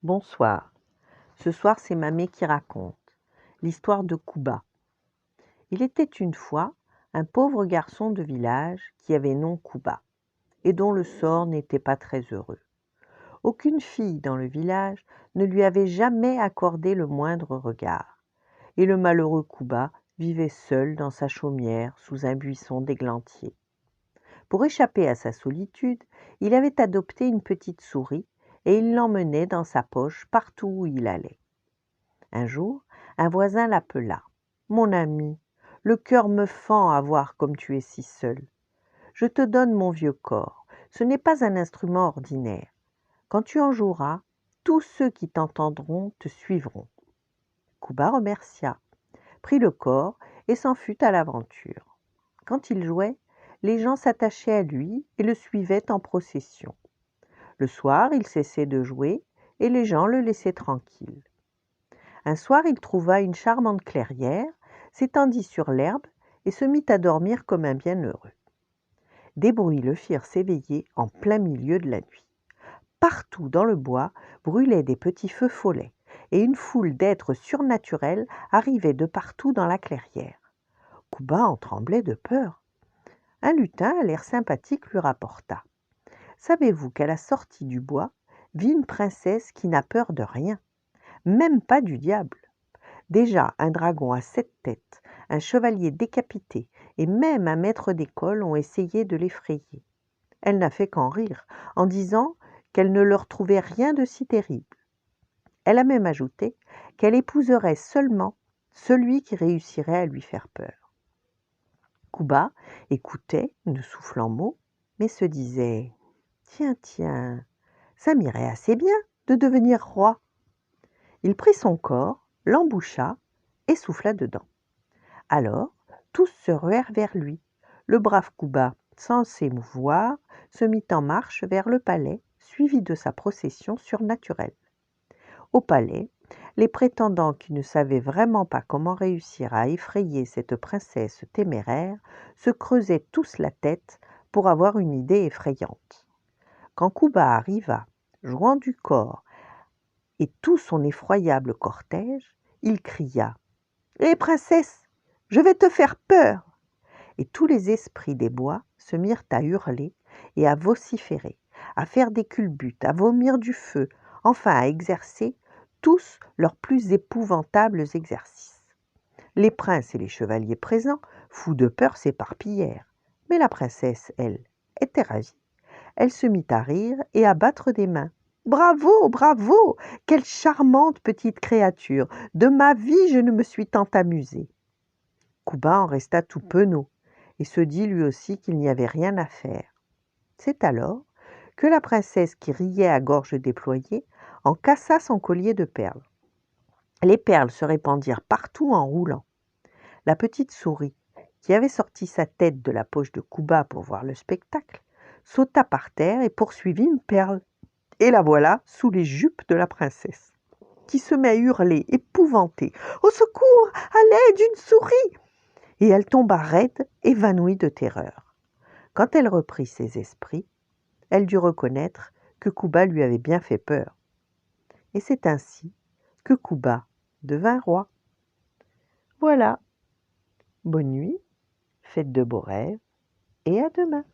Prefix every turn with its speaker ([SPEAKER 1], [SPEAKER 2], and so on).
[SPEAKER 1] Bonsoir. Ce soir, c'est Mamé qui raconte l'histoire de Kuba. Il était une fois un pauvre garçon de village qui avait nom Kuba et dont le sort n'était pas très heureux. Aucune fille dans le village ne lui avait jamais accordé le moindre regard, et le malheureux Kuba vivait seul dans sa chaumière sous un buisson d'églantier. Pour échapper à sa solitude, il avait adopté une petite souris et il l'emmenait dans sa poche partout où il allait. Un jour, un voisin l'appela. « Mon ami, le cœur me fend à voir comme tu es si seul. Je te donne mon vieux corps. Ce n'est pas un instrument ordinaire. Quand tu en joueras, tous ceux qui t'entendront te suivront. » Kuba remercia, prit le corps et s'en fut à l'aventure. Quand il jouait, les gens s'attachaient à lui et le suivaient en procession. Le soir, il cessait de jouer et les gens le laissaient tranquille. Un soir, il trouva une charmante clairière, s'étendit sur l'herbe et se mit à dormir comme un bienheureux. Des bruits le firent s'éveiller en plein milieu de la nuit. Partout dans le bois brûlaient des petits feux follets et une foule d'êtres surnaturels arrivaient de partout dans la clairière. Kuba en tremblait de peur. Un lutin à l'air sympathique lui rapporta. « Savez-vous qu'à la sortie du bois vit une princesse qui n'a peur de rien, même pas du diable. Déjà un dragon à 7 têtes, un chevalier décapité et même un maître d'école ont essayé de l'effrayer. Elle n'a fait qu'en rire, en disant qu'elle ne leur trouvait rien de si terrible. Elle a même ajouté qu'elle épouserait seulement celui qui réussirait à lui faire peur. » Kuba écoutait, ne soufflant mot, mais se disait « Tiens, ça m'irait assez bien de devenir roi. » Il prit son corps, l'emboucha et souffla dedans. Alors, tous se ruèrent vers lui. Le brave Kuba, sans s'émouvoir, se mit en marche vers le palais, suivi de sa procession surnaturelle. Au palais, les prétendants qui ne savaient vraiment pas comment réussir à effrayer cette princesse téméraire se creusaient tous la tête pour avoir une idée effrayante. Quand Kuba arriva, jouant du corps et tout son effroyable cortège, il cria « Hé princesse, je vais te faire peur !» Et tous les esprits des bois se mirent à hurler et à vociférer, à faire des culbutes, à vomir du feu, enfin à exercer tous leurs plus épouvantables exercices. Les princes et les chevaliers présents, fous de peur, s'éparpillèrent. Mais la princesse, elle, était ravie. Elle se mit à rire et à battre des mains. « Bravo, bravo! Quelle charmante petite créature! De ma vie, je ne me suis tant amusée. » Kuba en resta tout penaud et se dit lui aussi qu'il n'y avait rien à faire. C'est alors que la princesse, qui riait à gorge déployée, en cassa son collier de perles. Les perles se répandirent partout en roulant. La petite souris, qui avait sorti sa tête de la poche de Kuba pour voir le spectacle, sauta par terre et poursuivit une perle. Et la voilà sous les jupes de la princesse, qui se met à hurler, épouvantée. « Au secours! À l'aide, une souris !» Et elle tomba raide, évanouie de terreur. Quand elle reprit ses esprits, elle dut reconnaître que Kuba lui avait bien fait peur. Et c'est ainsi que Kuba devint roi. Voilà. Bonne nuit, faites de beaux rêves et à demain.